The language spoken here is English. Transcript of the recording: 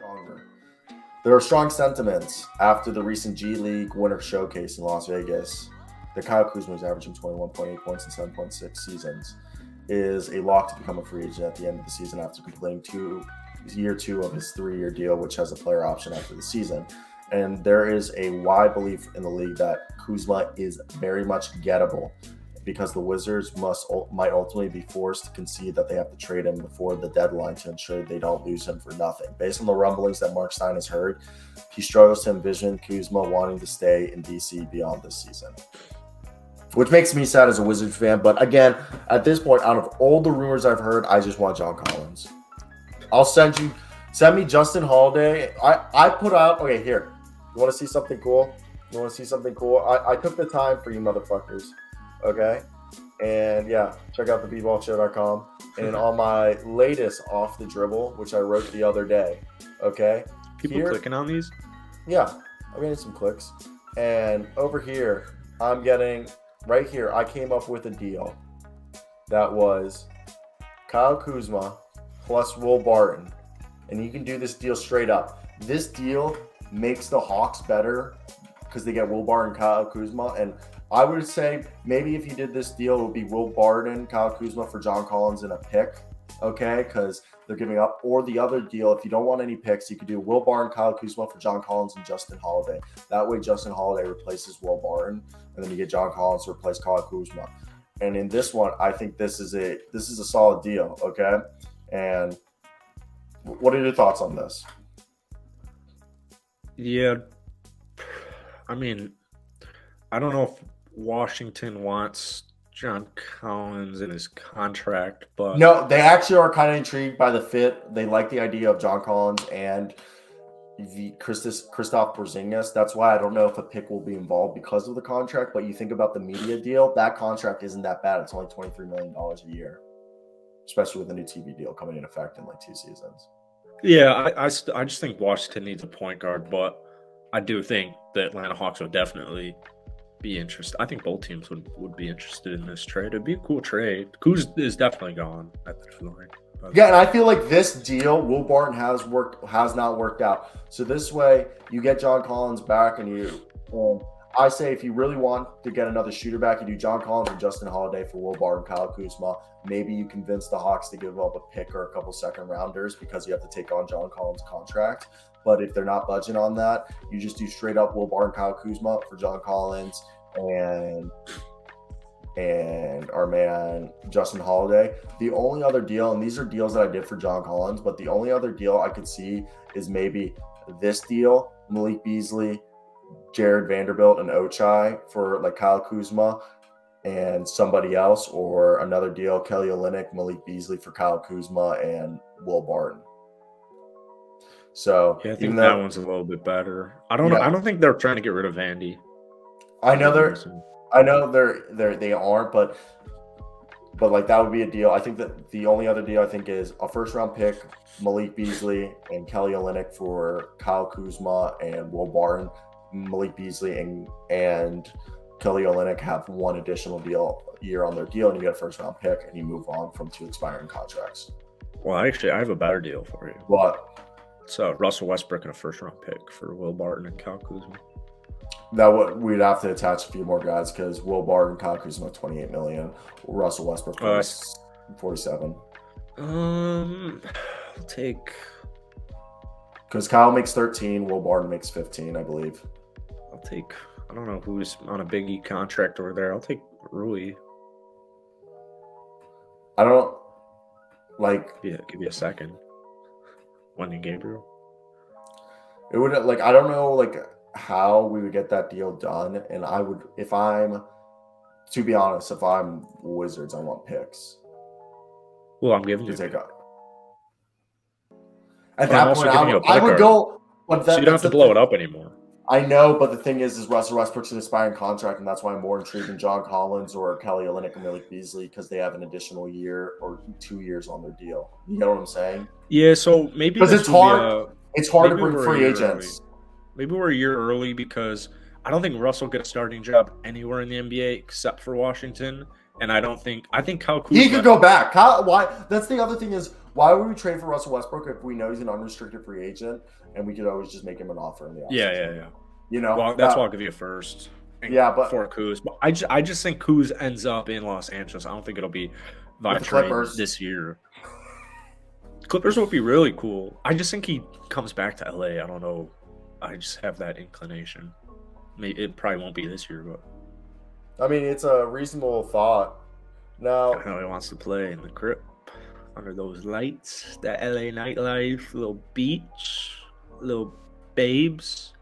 stronger. There are strong sentiments after the recent G League Winter Showcase in Las Vegas that Kyle Kuzma is averaging 21.8 points in 7.6 seasons, is a lock to become a free agent at the end of the season after completing year two of his 3-year deal, which has a player option after the season. And there is a wide belief in the league that Kuzma is very much gettable, because the Wizards might ultimately be forced to concede that they have to trade him before the deadline to ensure they don't lose him for nothing. Based on the rumblings that Mark Stein has heard, he struggles to envision Kuzma wanting to stay in DC beyond this season, which makes me sad as a Wizards fan. But again, at this point, out of all the rumors I've heard, I just want John Collins. I'll send me Justin Holiday. I put out, okay, here. You want to see something cool? I took the time for you motherfuckers. Okay, and yeah, check out the bballshow.com. And on my latest Off the Dribble, which I wrote the other day, okay? People clicking on these? Yeah, I'm getting some clicks. And over here, I'm getting, right here, I came up with a deal that was Kyle Kuzma plus Will Barton. And you can do this deal straight up. This deal makes the Hawks better because they get Will Barton and Kyle Kuzma. And I would say maybe if you did this deal, it would be Will Barton, Kyle Kuzma for John Collins and a pick, okay? Because they're giving up. Or the other deal, if you don't want any picks, you could do Will Barton, Kyle Kuzma for John Collins and Justin Holiday. That way, Justin Holiday replaces Will Barton, and then you get John Collins to replace Kyle Kuzma. And in this one, I think this is a solid deal, okay? And what are your thoughts on this? Yeah, I mean, I don't know if Washington wants John Collins in his contract, but no, they actually are kind of intrigued by the fit. They like the idea of John Collins and the Kristaps Porzingis. That's why I don't know if a pick will be involved because of the contract. But you think about the media deal, that contract isn't that bad. It's only $23 million a year, especially with a new TV deal coming in effect in like 2 seasons. Yeah, I just think Washington needs a point guard, but I do think the Atlanta Hawks would definitely be interested. I think both teams would be interested in this trade. It'd be a cool trade. Kuz is definitely gone at this point. Yeah, and I feel like this deal, Will Barton has not worked out. So this way, you get John Collins back, and I say if you really want to get another shooter back, you do John Collins and Justin Holiday for Will Barton, Kyle Kuzma. Maybe you convince the Hawks to give up a pick or a couple second rounders because you have to take on John Collins' contract. But if they're not budging on that, you just do straight up Will Barton, Kyle Kuzma for John Collins and our man Justin Holiday. The only other deal, and these are deals that I did for John Collins, but the only other deal I could see is maybe this deal, Malik Beasley, Jared Vanderbilt, and Ochai for like Kyle Kuzma and somebody else, or another deal, Kelly Olynyk, Malik Beasley for Kyle Kuzma and Will Barton. So yeah, I think that one's a little bit better. I don't know. I don't think they're trying to get rid of Vandy. I know they aren't, but like that would be a deal. I think that the only other deal I think is a first round pick, Malik Beasley and Kelly Olynyk for Kyle Kuzma and Will Barton. Malik Beasley and Kelly Olynyk have one additional year on their deal, and you get a first round pick, and you move on from 2 expiring contracts. Well, actually, I have a better deal for you. What? It's Russell Westbrook and a first round pick for Will Barton and Kyle Kuzma. We'd have to attach a few more guys because Will Barton, Kyle Kuzma, $28 million. Russell Westbrook, $47. I'll take. Because Kyle makes 13, Will Barton makes 15, I believe. I don't know who's on a Big E contract over there. I'll take Rui. I don't like. Yeah, give you a second. Wendy Gabriel. It would I don't know how we would get that deal done, and I would if I'm Wizards, I want picks. Well, I'm giving you. At that point, I would go. But so you don't have to blow it up anymore. I know, but the thing is Russell Westbrook's an expiring contract, and that's why I'm more intrigued in John Collins or Kelly Olynyk and Malik Beasley because they have an additional year or 2 years on their deal. You know what I'm saying? Yeah, so maybe because it's hard. It's hard to bring free agents. Maybe we're a year early because I don't think Russell gets a starting job anywhere in the NBA except for Washington, and I think Kyle Kuzma. He could go back. Why? That's the other thing is Why would we trade for Russell Westbrook if we know he's an unrestricted free agent and we could always just make him an offer in the offseason? Yeah. You know, Well, that's why I'll give you a first. But for Kuz, but I just think Kuz ends up in Los Angeles. I don't think it'll be via trade this year. Clippers would be really cool. I just think he comes back to LA. I don't know. I just have that inclination. Maybe it probably won't be this year, but I mean, it's a reasonable thought. Now, I know he wants to play in the crib under those lights, that LA nightlife, little beach, little babes.